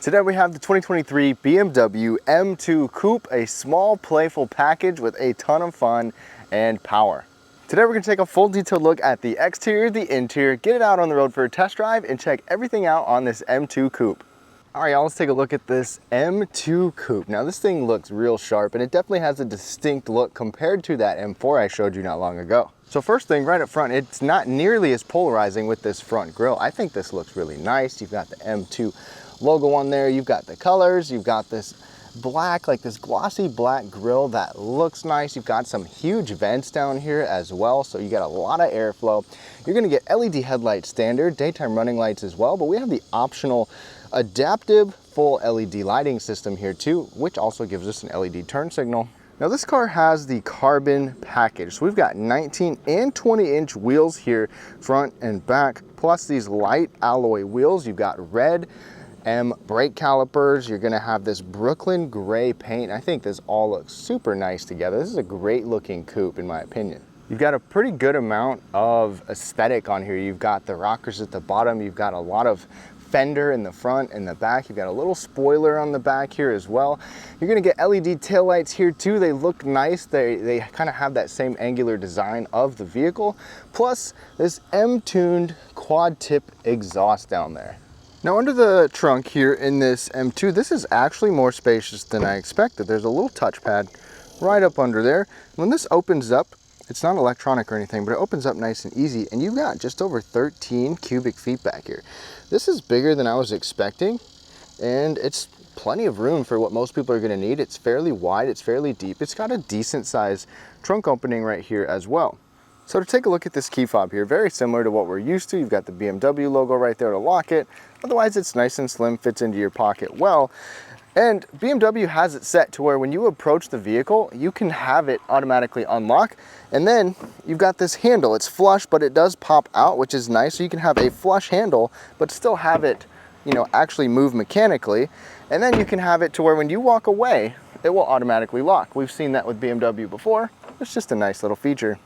Today we have the 2023 BMW M2 Coupe, a small playful package with a ton of fun and power. Today we're going to take a full detailed look at the exterior, the interior, get it out on the road for a test drive, and check everything out on this M2 Coupe. All right, y'all, let's take a look at this M2 Coupe. Now this thing looks real sharp and it definitely has a distinct look compared to that M4 I showed you not long ago. So first thing right up front, it's not nearly as polarizing with this front grille. I think this looks really nice. You've got the M2 logo on there, you've got the colors, you've got this black, like this glossy black grille that looks nice. You've got some huge vents down here as well, so you got a lot of airflow. You're gonna get LED headlights standard, daytime running lights as well, but we have the optional adaptive full LED lighting system here too, which also gives us an LED turn signal. Now this car has the carbon package. So we've got 19 and 20-inch wheels here, front and back, plus these light alloy wheels. You've got red M brake calipers. You're gonna have this Brooklyn gray paint. I think this all looks super nice together. This is a great looking coupe in my opinion. You've got a pretty good amount of aesthetic on here. You've got the rockers at the bottom. You've got a lot of fender in the front and the back. You've got a little spoiler on the back here as well. You're gonna get LED taillights here too. They look nice. They kind of have that same angular design of the vehicle. Plus this M-tuned quad tip exhaust down there. Now under the trunk here in this M2, this is actually more spacious than I expected. There's a little touchpad right up under there. When this opens up, it's not electronic or anything, but it opens up nice and easy, and you've got just over 13 cubic feet back here. This is bigger than I was expecting, and it's plenty of room for what most people are gonna need. It's fairly wide, it's fairly deep. It's got a decent size trunk opening right here as well. So to take a look at this key fob here, very similar to what we're used to. You've got the BMW logo right there to lock it. Otherwise, it's nice and slim, fits into your pocket well. And BMW has it set to where when you approach the vehicle, you can have it automatically unlock. And then you've got this handle. It's flush, but it does pop out, which is nice. So you can have a flush handle, but still have it, actually move mechanically. And then you can have it to where when you walk away, it will automatically lock. We've seen that with BMW before. It's just a nice little feature.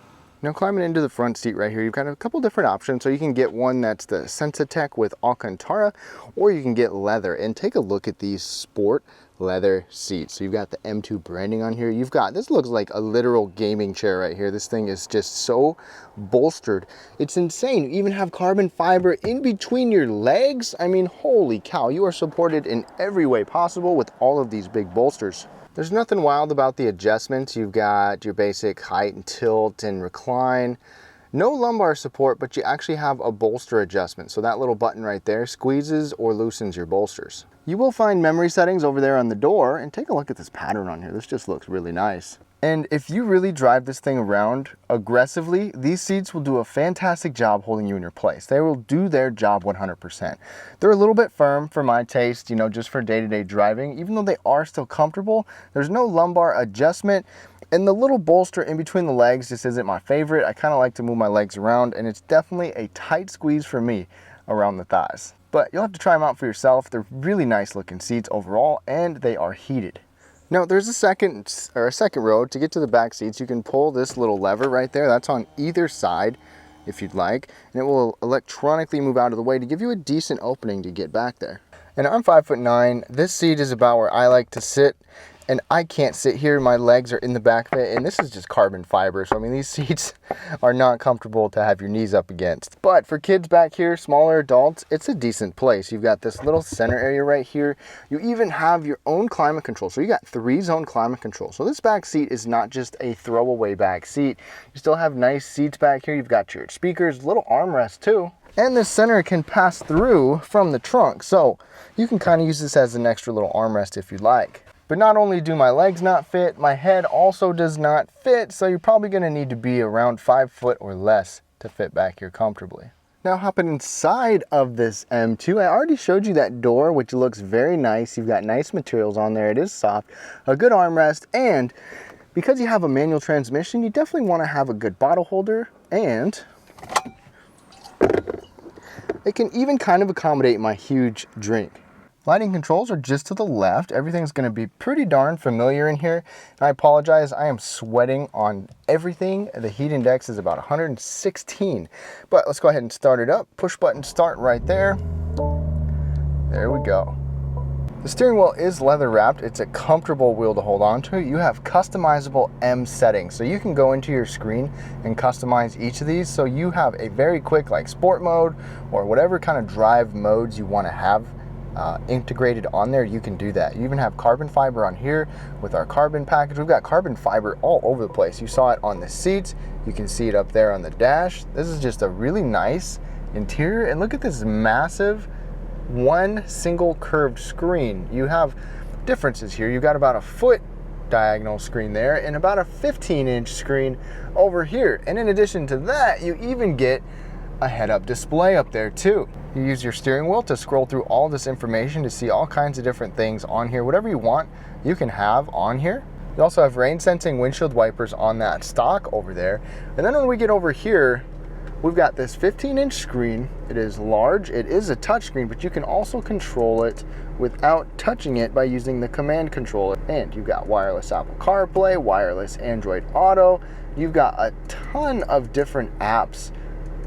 Now climbing into the front seat right here, you've got a couple different options. So you can get one that's the Sensatec with Alcantara, or you can get leather. And take a look at these sport leather seats. So you've got the M2 branding on here. You've got, this looks like a literal gaming chair right here. This thing is just so bolstered. It's insane. You even have carbon fiber in between your legs. I mean, holy cow, you are supported in every way possible with all of these big bolsters. There's nothing wild about the adjustments. You've got your basic height and tilt and recline. No lumbar support, but you actually have a bolster adjustment. So that little button right there squeezes or loosens your bolsters. You will find memory settings over there on the door, and take a look at this pattern on here. This just looks really nice. And if you really drive this thing around aggressively, these seats will do a fantastic job holding you in your place. They will do their job 100%. They're a little bit firm for my taste, just for day-to-day driving. Even though they are still comfortable, there's no lumbar adjustment. And the little bolster in between the legs just isn't my favorite. I kind of like to move my legs around, and it's definitely a tight squeeze for me around the thighs. But you'll have to try them out for yourself. They're really nice looking seats overall, and they are heated. Now there's a second row. To get to the back seats, you can pull this little lever right there. That's on either side if you'd like, and it will electronically move out of the way to give you a decent opening to get back there. And I'm 5'9". This seat is about where I like to sit, and I can't sit here. My legs are in the back of it, and this is just carbon fiber. So I mean, these seats are not comfortable to have your knees up against. But for kids back here, smaller adults, it's a decent place. You've got this little center area right here. You even have your own climate control. So you got 3-zone climate control. So this back seat is not just a throwaway back seat. You still have nice seats back here. You've got your speakers, little armrest too. And this center can pass through from the trunk. So you can kind of use this as an extra little armrest if you'd like. But not only do my legs not fit, my head also does not fit, so you're probably going to need to be around 5 foot or less to fit back here comfortably. Now hopping inside of this M2, I already showed you that door, which looks very nice. You've got nice materials on there. It is soft, a good armrest, and because you have a manual transmission, you definitely want to have a good bottle holder, and it can even kind of accommodate my huge drink. Lighting controls are just to the left. Everything's going to be pretty darn familiar in here. And I apologize, I am sweating on everything. The heat index is about 116. But let's go ahead and start it up. Push button start right there. There we go. The steering wheel is leather wrapped. It's a comfortable wheel to hold on to. You have customizable M settings, so you can go into your screen and customize each of these, so you have a very quick like sport mode or whatever kind of drive modes you want to have integrated on there. You can do that. You even have carbon fiber on here with our carbon package. We've got carbon fiber all over the place. You saw it on the seats. You can see it up there on the dash. This is just a really nice interior, and look at this massive one single curved screen. You have differences here. You've got about a foot diagonal screen there and about a 15-inch screen over here. And in addition to that, you even get a head-up display up there too. You use your steering wheel to scroll through all this information to see all kinds of different things on here. Whatever you want, you can have on here. You also have rain sensing windshield wipers on that stock over there. And then when we get over here, we've got this 15-inch screen. It is large. It is a touch screen, but you can also control it without touching it by using the command controller. And you've got wireless Apple CarPlay, wireless Android Auto. You've got a ton of different apps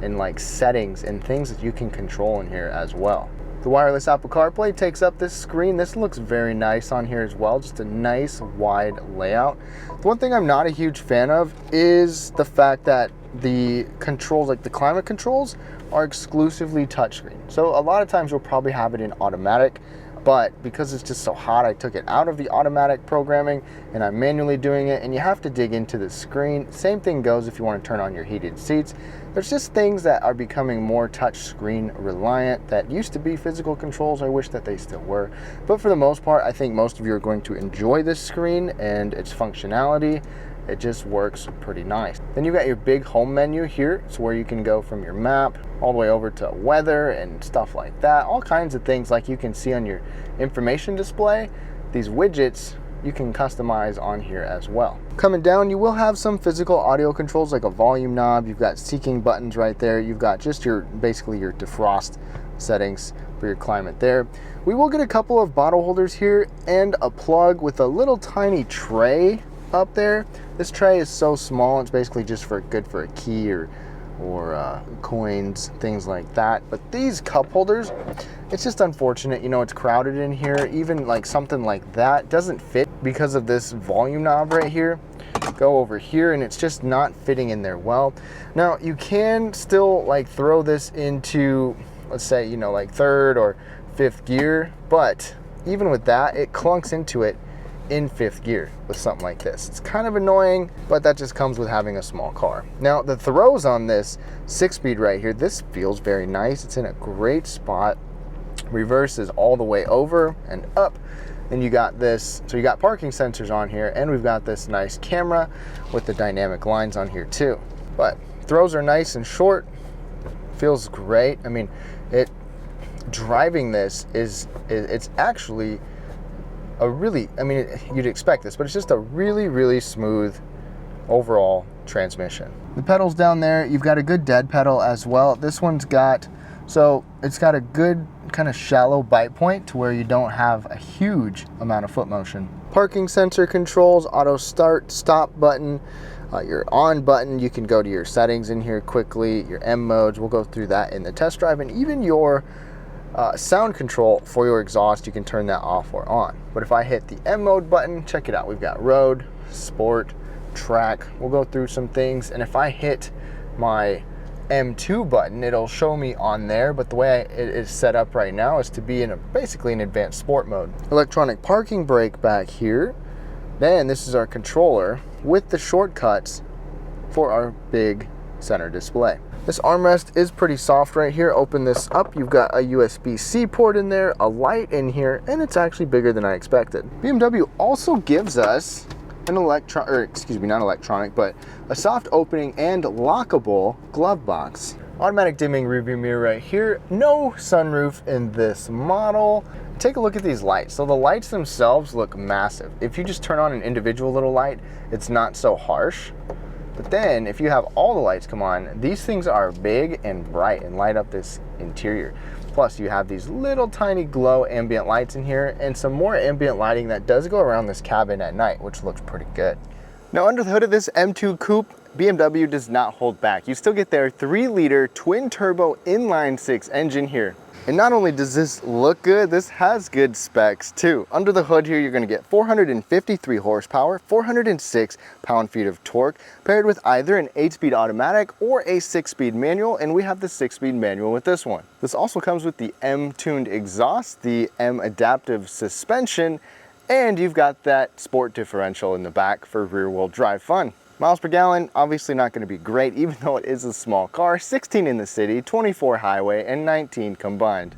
and like settings and things that you can control in here as well. The wireless Apple CarPlay takes up this screen. This looks very nice on here as well. Just a nice wide layout. The one thing I'm not a huge fan of is the fact that the controls, like the climate controls, are exclusively touchscreen. So a lot of times you'll probably have it in automatic, but because it's just so hot, I took it out of the automatic programming and I'm manually doing it, and you have to dig into the screen. Same thing goes if you want to turn on your heated seats. There's just things that are becoming more touch screen reliant that used to be physical controls. I wish that they still were. But for the most part, I think most of you are going to enjoy this screen and its functionality. It just works pretty nice. Then you've got your big home menu here. It's where you can go from your map all the way over to weather and stuff like that. All kinds of things like you can see on your information display. These widgets you can customize on here as well. Coming down, you will have some physical audio controls like a volume knob. You've got seeking buttons right there. You've got just your basically your defrost settings for your climate there. We will get a couple of bottle holders here and a plug with a little tiny tray up there. This tray is so small, it's basically just good for a key or coins, things like that. But these cup holders, it's just unfortunate, you know, it's crowded in here. Even like something like that doesn't fit because of this volume knob right here. Go over here and it's just not fitting in there well. Now you can still like throw this into, let's say, you know, like third or fifth gear, but even with that, it clunks into it in fifth gear with something like this. It's kind of annoying, but that just comes with having a small car. Now the throws on this 6-speed right here, this feels very nice. It's in a great spot. Reverse is all the way over and up. And you got this, so you got parking sensors on here, and we've got this nice camera with the dynamic lines on here too. But throws are nice and short, feels great. I mean, driving this it's actually a really, I mean, you'd expect this, but it's just a really, really smooth overall transmission. The pedals down there, you've got a good dead pedal as well. This one's got, so it's got a good kind of shallow bite point to where you don't have a huge amount of foot motion. Parking sensor controls, auto start, stop button, your on button. You can go to your settings in here quickly, your M modes. We'll go through that in the test drive, and even your sound control for your exhaust, you can turn that off or on. But if I hit the M mode button, check it out. We've got road, sport, track. We'll go through some things. And if I hit my M2 button, it'll show me on there, but the way it is set up right now is to be in basically an advanced sport mode. Electronic parking brake back here. Then this is our controller with the shortcuts for our big center display. This armrest is pretty soft right here. Open this up, you've got a USB-C port in there, a light in here, and it's actually bigger than I expected. BMW also gives us an a soft opening and lockable glove box. Automatic dimming rearview mirror right here. No sunroof in this model. Take a look at these lights. So the lights themselves look massive. If you just turn on an individual little light, it's not so harsh. But then if you have all the lights come on, these things are big and bright and light up this interior. Plus you have these little tiny glow ambient lights in here and some more ambient lighting that does go around this cabin at night, which looks pretty good. Now under the hood of this M2 Coupe, BMW does not hold back. You still get their 3-liter twin turbo inline 6 engine here. And not only does this look good, this has good specs too. Under the hood here, you're going to get 453 horsepower, 406 pound-feet of torque, paired with either an 8-speed automatic or a 6-speed manual, and we have the 6-speed manual with this one. This also comes with the M-tuned exhaust, the M adaptive suspension, and you've got that sport differential in the back for rear-wheel drive fun. Miles per gallon, obviously not going to be great, even though it is a small car. 16 in the city, 24 highway, and 19 combined.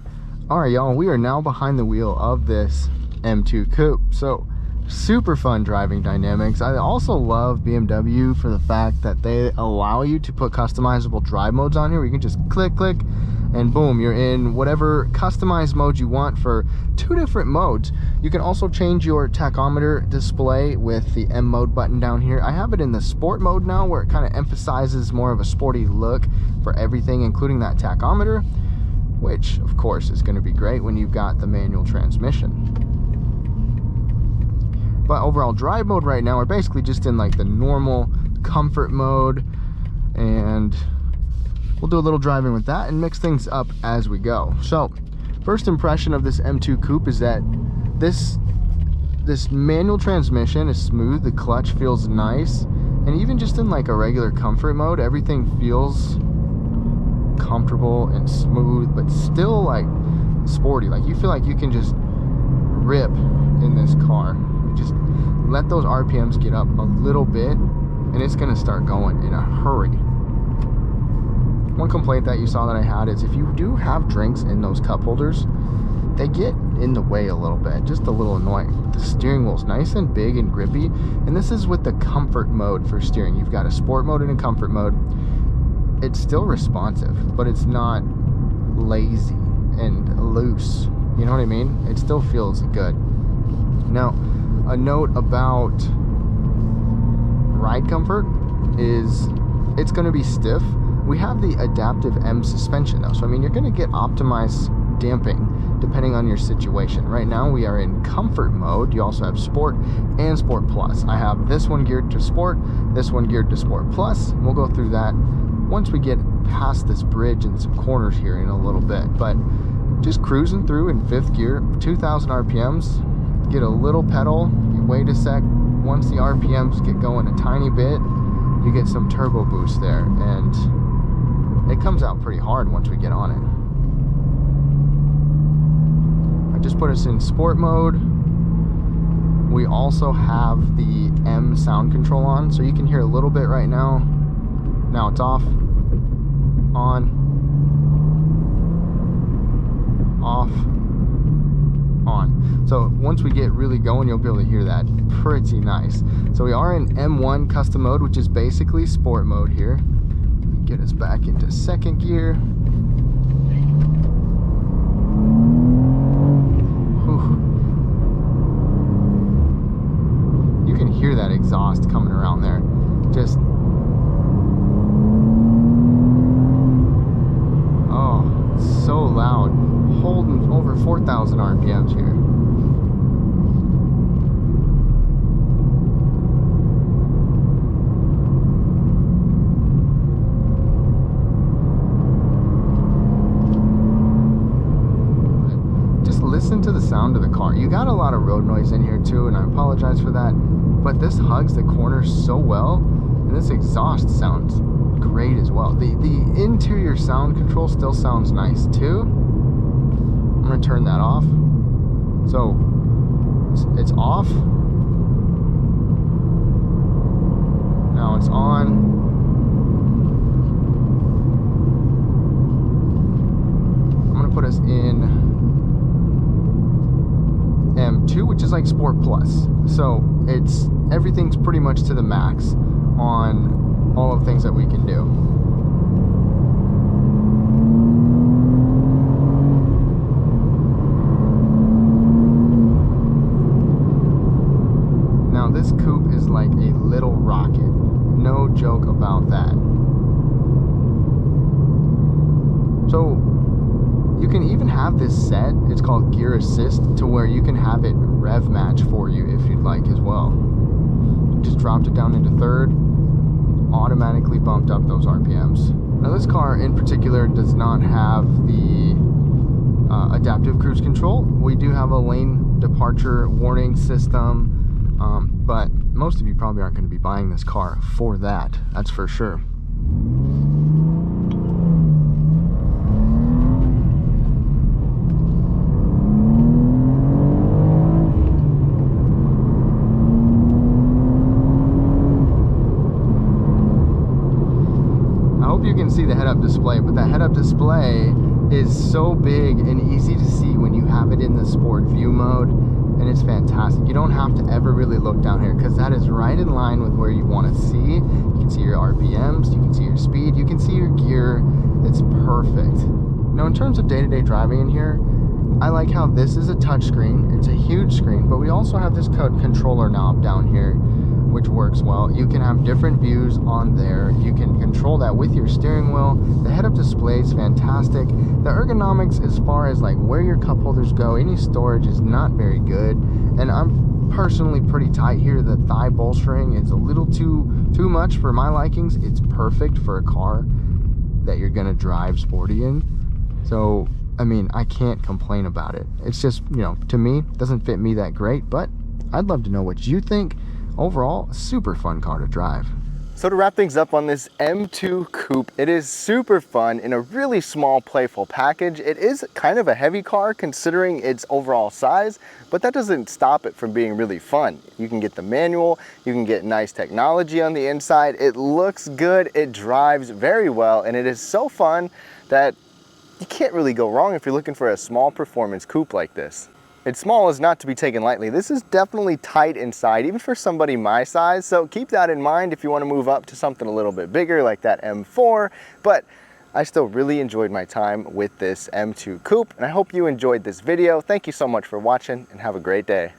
All right, y'all, we are now behind the wheel of this M2 Coupe. So, super fun driving dynamics. I also love BMW for the fact that they allow you to put customizable drive modes on here where you can just click, and boom, you're in whatever customized mode you want for 2 different modes. You can also change your tachometer display with the M mode button down here. I have it in the sport mode now, where it kind of emphasizes more of a sporty look for everything, including that tachometer, which of course is going to be great when you've got the manual transmission. But overall drive mode right now, we're basically just in like the normal comfort mode, and we'll do a little driving with that and mix things up as we go. So, first impression of this M2 Coupe is that this manual transmission is smooth, the clutch feels nice, and even just in like a regular comfort mode, everything feels comfortable and smooth, but still like sporty. Like you feel like you can just rip in this car. You just let those RPMs get up a little bit and it's gonna start going in a hurry. One complaint that you saw that I had is if you do have drinks in those cup holders, they get in the way a little bit, just a little annoying. The steering wheel's nice and big and grippy, and this is with the comfort mode for steering. You've got a sport mode and a comfort mode. It's still responsive, but it's not lazy and loose. You know what I mean? It still feels good. Now, a note about ride comfort is it's going to be stiff. We have the adaptive M suspension though, so I mean you're going to get optimized damping depending on your situation. Right now we are in comfort mode. You also have sport and sport plus. I have this one geared to sport, this one geared to sport plus. We'll go through that once we get past this bridge and some corners here in a little bit. But just cruising through in 5th gear, 2,000 RPMs, get a little pedal, you wait a sec. Once the RPMs get going a tiny bit, you get some turbo boost there, and it comes out pretty hard once we get on it. I just put us in sport mode. We also have the M sound control on, so you can hear a little bit right now. Now it's off, on, off, on. So once we get really going, you'll be able to hear that pretty nice. So we are in M1 custom mode, which is basically sport mode here. Get us back into 2nd gear. Whew. You can hear that exhaust coming around there. Just, oh, it's so loud. Holding over 4,000 RPMs here. Listen to the sound of the car. You got a lot of road noise in here too, and I apologize for that, but this hugs the corners so well, and this exhaust sounds great as well. The interior sound control still sounds nice too. I'm gonna turn that off. So it's off. Now it's on. I'm gonna put us in M2, which is like Sport Plus. So everything's pretty much to the max on all of the things that we can do. Now this coupe is like a little rocket. No joke about that. So you can even have this set, it's called gear assist, to where you can have it rev match for you if you'd like as well. Just dropped it down into 3rd, automatically bumped up those RPMs. Now this car in particular does not have the adaptive cruise control. We do have a lane departure warning system, but most of you probably aren't going to be buying this car for that. That's for sure. You can see the head-up display, but that head-up display is so big and easy to see when you have it in the sport view mode, and it's fantastic. You don't have to ever really look down here because that is right in line with where you want to see. You can see your RPMs, you can see your speed, you can see your gear. It's perfect. Now, in terms of day-to-day driving in here, I like how this is a touchscreen. It's a huge screen, but we also have this controller knob down here, which works well. You can have different views on there. You can control that with your steering wheel. The head-up display is fantastic. The ergonomics, as far as like where your cup holders go, any storage is not very good. And I'm personally pretty tight here. The thigh bolstering is a little too much for my likings. It's perfect for a car that you're gonna drive sporty in. So, I mean, I can't complain about it. It's just, you know, to me, it doesn't fit me that great, but I'd love to know what you think. Overall, a super fun car to drive. So to wrap things up on this M2 Coupe, it is super fun in a really small, playful package. It is kind of a heavy car considering its overall size, but that doesn't stop it from being really fun. You can get the manual, you can get nice technology on the inside. It looks good, it drives very well, and it is so fun that you can't really go wrong if you're looking for a small performance coupe like this. It's small is not to be taken lightly. This is definitely tight inside, even for somebody my size. So keep that in mind if you want to move up to something a little bit bigger like that M4. But I still really enjoyed my time with this M2 Coupe, and I hope you enjoyed this video. Thank you so much for watching, and have a great day.